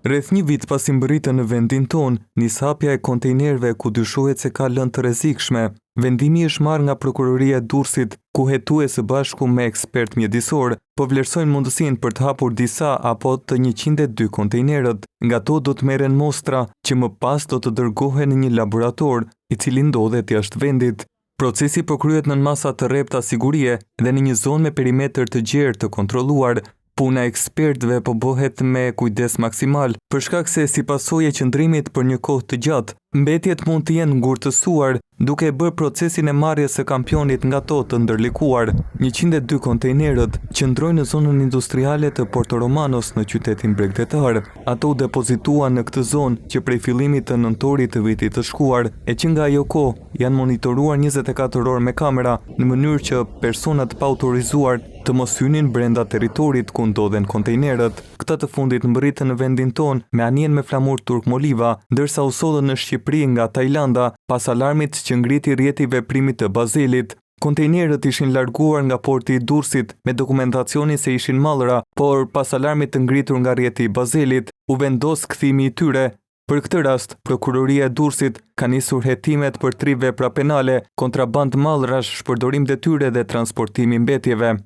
Rreth një vit pasi mbërritën në vendin tonë, nishapja e kontejnerëve ku dyshohet se ka lëndë të rrezikshme, vendimi është marrë nga Prokuroria e Durrësit, ku hetues së bashku me ekspert mjedisor po vlerësojnë mundësinë për të hapur disa apo të 102 kontejnerët. Nga to do të merren mostra që më pas do të dërgohen në një laborator, i cili ndodhet jashtë vendit. Procesi po kryhet nën masa të rrepta sigurie dhe në një zonë me perimetër të gjerë të kontrolluar. Puna e ekspertëve po bëhet me kujdes maksimal, për shkak se si pasojë e qëndrimit për një kohë të gjatë, mbetjet mund të jenë ngurtësuar, duke bërë procesin e marrjes së kampionit nga to të ndërlikuar. 102 kontejnerët qëndrojnë në zonën industriale të Porto Romanos në qytetin bregdetar. Ato u depozituan në këtë zonë që prej fillimit të nëntorit të vitit të shkuar, e që nga ajo kohë janë monitoruar 24 orë me kamera në mënyrë që personat pa autorizuar të mos hynin brenda territorit ku ndodhen kontejnerët. Këta të fundit mbërritën në vendin ton me anjen me flamur turk Moliva, ndërsa u sollën në Shqipëri nga Tajlanda pas alarmit që ngriti rrjeti veprimit të Bazelit. Kontejnerët ishin larguar nga porti i Durrësit me dokumentacionin se ishin mallra, por pas alarmit të ngritur nga rrjeti i Bazelit, u vendos kthimi i tyre. Për këtë rast, Prokuroria e Durrësit ka nisur hetimet për 3 vepra penale, kontrabandë mallrash, shpërdorim detyre dhe transportimi mbetjeve.